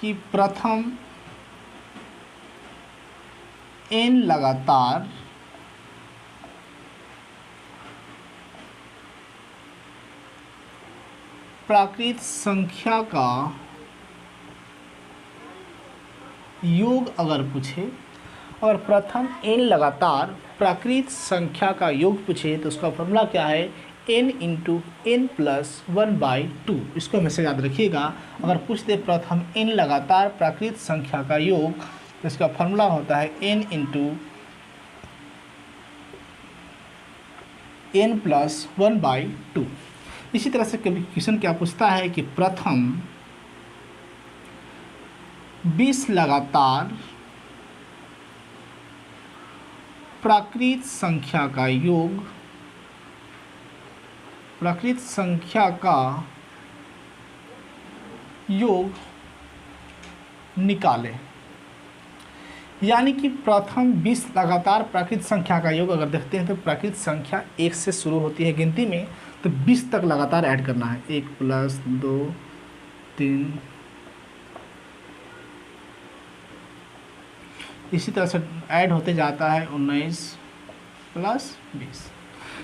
कि प्रथम n लगातार प्राकृत संख्या का योग अगर पूछे, और प्रथम n लगातार प्राकृत संख्या का योग पूछे तो उसका फॉर्मूला क्या है, n इंटू एन प्लस 1/2। इसको हमेशा याद रखिएगा। अगर पूछ दे प्रथम n लगातार प्राकृत संख्या का योग तो इसका फॉर्मूला होता है n इंटू एन प्लस 1/2। इसी तरह से कभी क्वेश्चन क्या पूछता है कि प्रथम 20 लगातार प्राकृत संख्या का योग, प्राकृत संख्या का योग निकाले। यानी कि प्रथम 20 लगातार प्राकृत संख्या का योग अगर देखते हैं तो प्राकृत संख्या 1 से शुरू होती है गिनती में, तो 20 तक लगातार ऐड करना है। 1 प्लस 2 3, इसी तरह से ऐड होते जाता है 19 प्लस 20।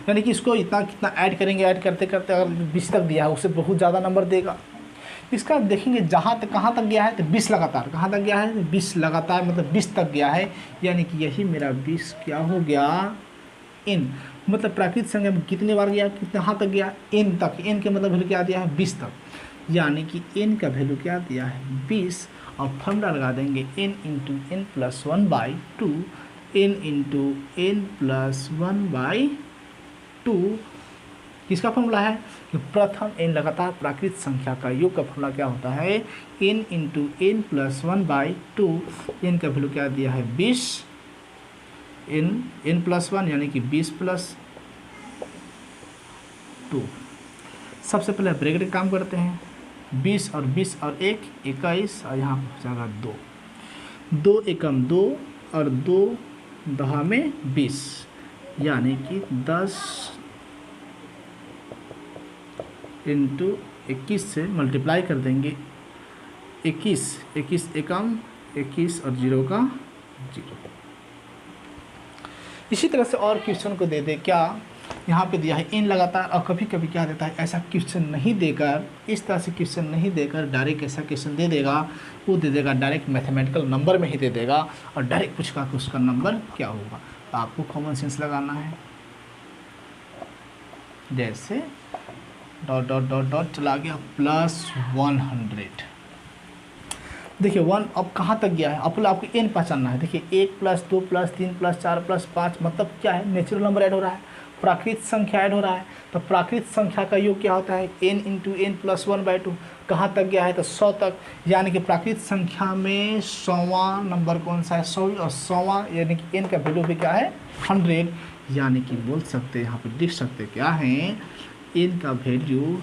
यानी कि इसको इतना कितना ऐड करेंगे, ऐड करते करते अगर 20 तक दिया है उससे बहुत ज़्यादा नंबर देगा। इसका देखेंगे जहाँ तक कहाँ तक गया है तो 20 लगातार, कहाँ तक गया है 20 लगातार, मतलब 20 तक गया है। यानी कि यही मेरा 20 क्या हो गया, n, मतलब प्राकृत संख्या में कितने बार गया, कहाँ तक गया, n तक। n के मतलब वैल्यू क्या दिया है 20 तक, यानी कि n का वैल्यू क्या दिया है 20। और फॉर्मूला लगा देंगे n into n plus 1/2, n into n plus 1/2। किसका फॉर्मूला है कि प्रथम n लगातार प्राकृत संख्या का योग का फॉर्मूला क्या होता है, n into n plus 1/2। n का वैल्यू क्या दिया है 20, n प्लस 1 यानी कि 20 प्लस 2। सबसे पहले ब्रैकेट काम करते हैं, 20 और 20 और 1 21, और यहाँ पर जाएगा 2, 2 एकम 2 और 2 दहा में 20, यानी कि 10 इंटू 21 से मल्टीप्लाई कर देंगे। 21 एकम 21 और 0 का 0। इसी तरह से और क्वेश्चन को दे दे, क्या यहाँ पे दिया है n लगातार, और कभी कभी क्या देता है ऐसा क्वेश्चन नहीं देकर, इस तरह से क्वेश्चन नहीं देकर डायरेक्ट ऐसा क्वेश्चन दे देगा, वो दे देगा डायरेक्ट मैथमेटिकल नंबर में ही दे देगा, और डायरेक्ट पूछेगा कि उसका नंबर क्या होगा। तो आपको कॉमन सेंस लगाना है, जैसे डॉट डॉट डॉट डॉट चला गया प्लस 100। देखिए 1 अब कहाँ तक गया है, अब आपको n पहचानना है। देखिए 1 प्लस 2 प्लस 3 प्लस 4 प्लस 5, मतलब क्या है, नेचुरल नंबर ऐड हो रहा है, प्राकृत संख्या ऐड हो रहा है। तो प्राकृत संख्या का योग क्या होता है, n इंटू एन प्लस 1/2। कहाँ तक गया है तो 100 तक, यानी कि प्राकृत संख्या में 100वां नंबर कौन सा है, 100, और 100वां यानी कि n का वैल्यू भी क्या है 100। यानी कि बोल सकते हैं, यहाँ पे लिख सकते क्या है, n का वैल्यू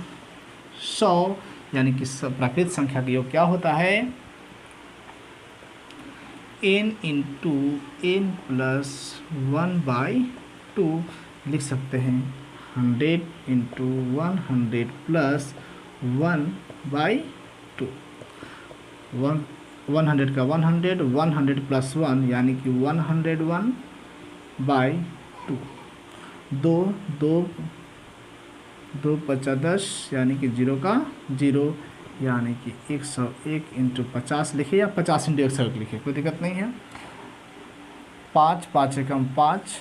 100, यानी कि प्राकृत संख्या का योग क्या होता है, n इंटू एन प्लस 1/2। लिख सकते हैं 100 इंटू 100 प्लस 1/2। 100 का 100, 100 प्लस 1 यानी कि 101/2। 2 5 10 यानी कि 0 का 0, यानी कि 101 इंटू 50 लिखिए, या 50 इंटू 101 लिखिए, कोई दिक्कत नहीं है। 5 5 एकम 5,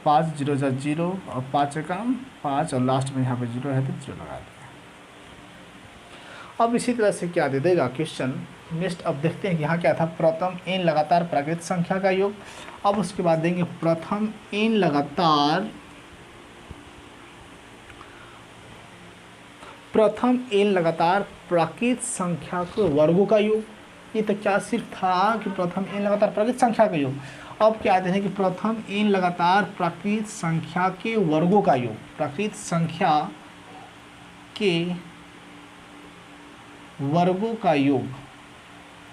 5 0 जा 0, और 5 एकम 5, और लास्ट में यहाँ पे 0 है तो 0 लगा दें। अब इसी तरह से क्या दे देगा क्वेश्चन नेक्स्ट। अब देखते हैं कि यहाँ क्या था, प्रथम n लगातार प्राकृत संख्या का योग। अब उसके बाद देंगे प्रथम n लगातार प्राकृत संख्या के वर्गों का योग। ये तो क्या सिर्फ था कि प्रथम n लगातार प्राकृत संख्या का योग। अब क्या आते हैं कि प्रथम n लगातार प्राकृत संख्या के वर्गों का योग, प्राकृत संख्या के वर्गों का योग,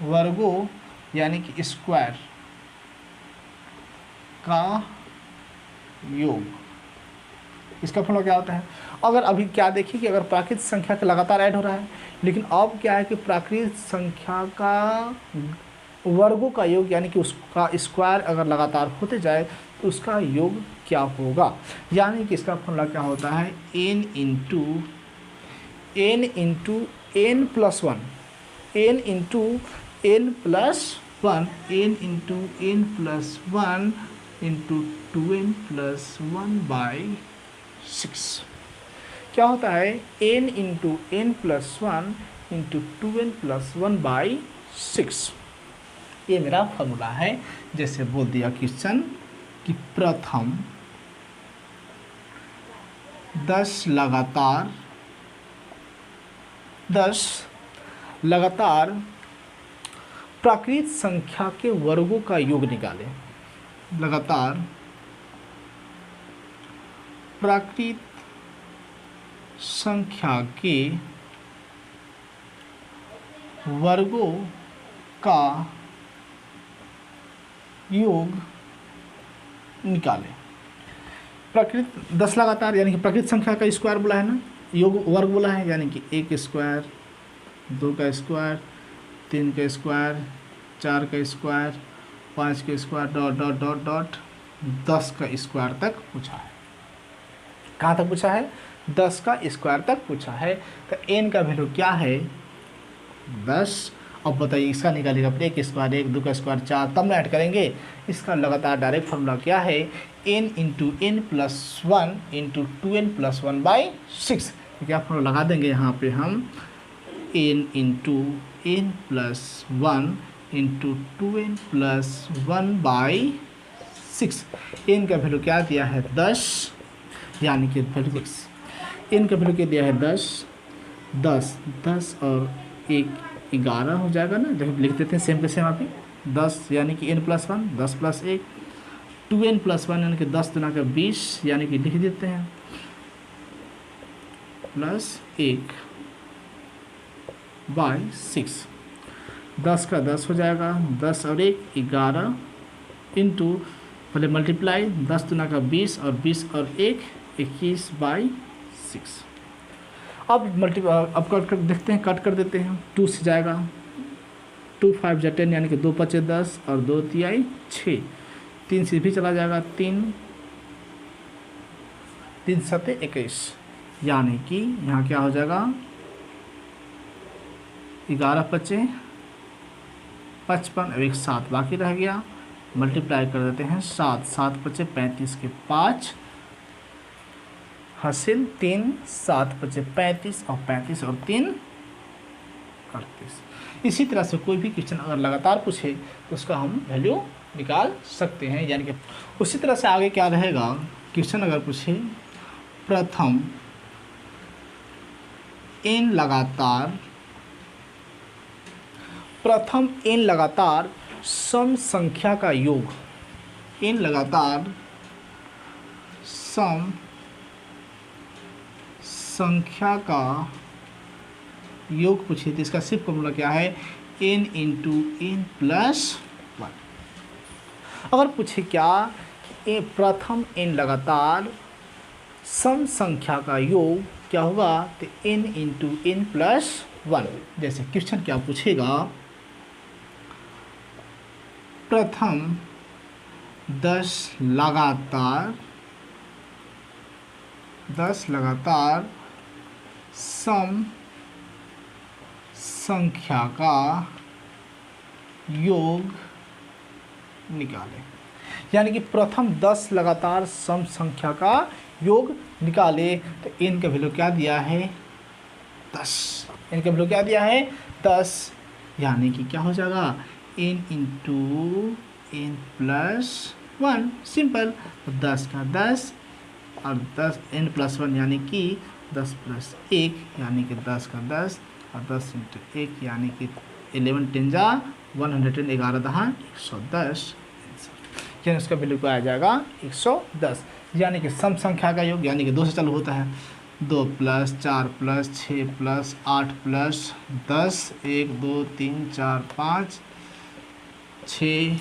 वर्गों यानी कि स्क्वायर का योग। इसका फॉर्मूला क्या होता है, अगर अभी क्या देखिए कि अगर प्राकृत संख्या का लगातार ऐड हो रहा है, लेकिन अब क्या है कि प्राकृत संख्या का वर्गों का योग यानी कि उसका स्क्वायर अगर लगातार होते जाए तो उसका योग क्या होगा। यानी कि इसका फॉर्मूला क्या होता है, n into n plus one, n into n plus one, n into n plus one into 2n plus one by 6। क्या होता है, n into n plus one into 2n plus one by 6। ये मेरा formula है। जैसे बोल दिया question कि प्रथम 10 लगातार प्राकृत संख्या के वर्गों का योग निकालें। लगातार प्राकृत संख्या के वर्गों का योग निकालें। प्राकृत 10 लगातार यानी कि प्राकृत संख्या का स्क्वायर बोला है ना, योग वर्ग बोला है, यानी कि 1 स्क्वायर, 2 का स्क्वायर, 3 का स्क्वायर, 4 का स्क्वायर, 5 का square, dot dot dot dot 10 का स्क्वायर तक पूछा है। कहाँ तक पूछा है, 10 का स्क्वायर तक पूछा है। तो n का वैल्यू क्या है, 10। अब बताइए इसका निकालिएगा, 1 स्क्वायर 1, 2 का स्क्वायर 4, तब ना ऐड करेंगे। इसका लगातार डायरेक्ट फॉर्मूला क्या है, n into n plus one into 2n plus one by 6। क्या फॉर्मूला लगा देंगे यहाँ पे हम, n into n plus one into 2n plus one by 6। n का वैल्यू क्या दिया है, 10, यानी कि वैल्यू n का वैल्यू क्या दिया है, 10 और 1 11 हो जाएगा ना। जब लिख देते हैं सेम के सेम, आप 10 यानी कि n plus one, 10 plus 1, 2n plus one यानी कि 10 दुना का 20, यानी कि लिख देते हैं प्लस 1 बाई 6। 10 का 10 हो जाएगा, 10 और 1 11 इंटू पहले मल्टीप्लाई 10 दुना का 20 और 20 और 1 21 बाई 6। अब अब कट कर देखते हैं, कट कर देते हैं, 2 से जाएगा, 2 5 जा 10 यानी कि 2 5 10 और 2 3 6, 3 से भी चला जाएगा, 3 7 21, यानी कि यहाँ क्या हो जाएगा, 11 5 55 और 1 7 बाकी रह गया। मल्टीप्लाई कर देते हैं, 7 7 5 35 के 5 हासिल 3, 7 5 35 और 35 और 3 38। इसी तरह से कोई भी क्वेश्चन अगर लगातार पूछे तो उसका हम वैल्यू निकाल सकते हैं। यानी कि उसी तरह से आगे क्या रहेगा, क्वेश्चन अगर पूछे प्रथम n लगातार सम संख्या का योग, n लगातार सम संख्या का योग पूछे तो इसका सिर्फ फॉर्मूला क्या है, n into n plus one. अगर पूछे क्या प्रथम n लगातार सम संख्या का योग क्या होगा, तो n into n plus one. जैसे क्वेश्चन क्या पूछेगा, प्रथम 10 लगातार सम संख्या का योग निकालें। यानी कि प्रथम 10 लगातार सम संख्या का योग निकाले तो n का वैल्यू क्या दिया है, 10। n का वैल्यू क्या दिया है, 10, यानी कि क्या हो जाएगा, n into n plus one, simple. 10 का 10 और 10 n प्लस वन यानी कि 10 प्लस 1 यानी कि 10 का 10 और 10 इंटू 1 यानी कि 11 10 जा 110, 11 दहा 110, यानी उसका वैल्यू क्या आ जाएगा, 110। यानी कि सम संख्या का योग यानी कि 2 से चालू होता है, 2 प्लस 4 प्लस 6 प्लस 8 प्लस 10, 1 2 3 4 5 6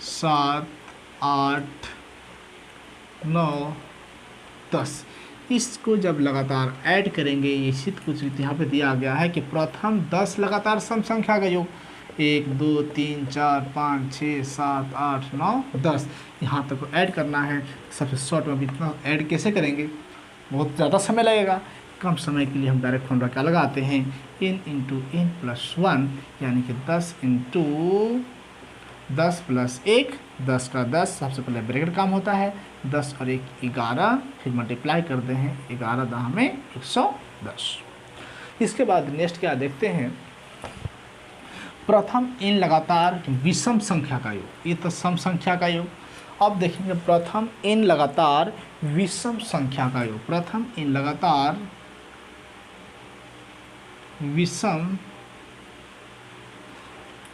7 8 9 10, इसको जब लगातार ऐड करेंगे, ये सिद्ध कुछ यहाँ पे दिया गया है कि प्रथम 10 लगातार सम संख्या का योग 1 2 3 4 5 6 7 8 9 10 यहाँ तक ऐड करना है। सबसे शॉर्ट में भी इतना ऐड कैसे करेंगे, बहुत ज़्यादा समय लगेगा। कम समय के लिए हम डायरेक्ट फॉर्मूला क्या लगाते हैं, n इंटू एन प्लस 1, यानी कि 10 इंटू 10 प्लस 1, 10 का 10, सबसे पहले ब्रैकेट काम होता है, 10 और 1 11, फिर मल्टीप्लाई करते हैं, 11 दा हमें 110। इसके बाद नेक्स्ट क्या देखते हैं, प्रथम इन लगातार विषम संख्या का योग। ये तो सम संख्या का योग। अब देखेंगे प्रथम इन लगातार विषम संख्या का योग। प्रथम इन लगातार विषम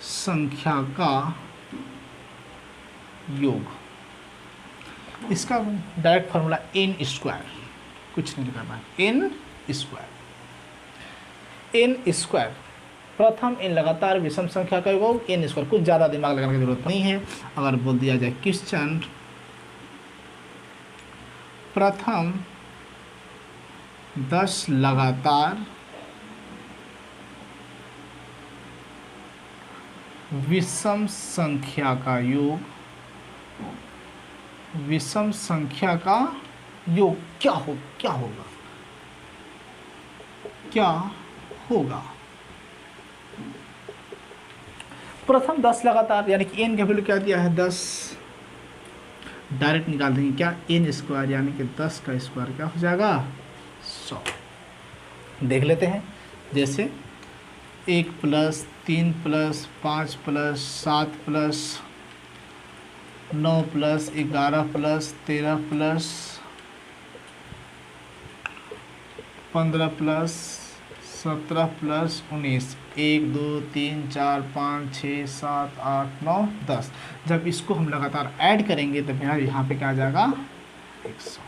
संख्या का योग। इसका डायरेक्ट फॉर्मूला एन स्क्वायर, कुछ नहीं करना है, एन स्क्वायर। एन स्क्वायर प्रथम इन लगातार विषम संख्या का योग एन स्क्वायर। कुछ ज़्यादा दिमाग लगाने की जरूरत नहीं है। अगर बोल दिया जाए क्वेश्चन प्रथम 10 लगातार विषम संख्या का योग, विषम संख्या का योग क्या होगा। प्रथम 10 लगातार, यानी कि एन का वैल्यू क्या दिया है 10, डायरेक्ट निकाल देंगे क्या, एन स्क्वायर, यानी कि 10 का स्क्वायर क्या हो जाएगा 100। देख लेते हैं, जैसे 1 plus 3 plus 5 plus 7 plus 9 plus 11 plus 13 plus 15 plus 17 plus 19, 1 2 3 4 5 6 7 8 9 10। जब इसको हम लगातार ऐड करेंगे तो मेरा यहाँ पे क्या आ जाएगा 100।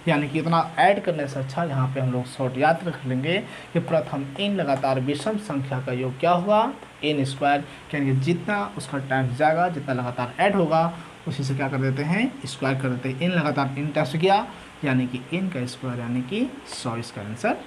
यानी कि इतना ऐड करने से अच्छा यहाँ पे हम लोग शॉर्ट याद रख लेंगे कि प्रथम इन लगातार विषम संख्या का योग क्या हुआ, एन स्क्वायर। यानी कि जितना उसका टाइम जाएगा, जितना लगातार ऐड होगा, उसी से क्या कर देते हैं, स्क्वायर कर देते हैं। इन लगातार इन टाइम्स किया, यानी कि एन का स्क्वायर यानी कि 100 इसका आंसर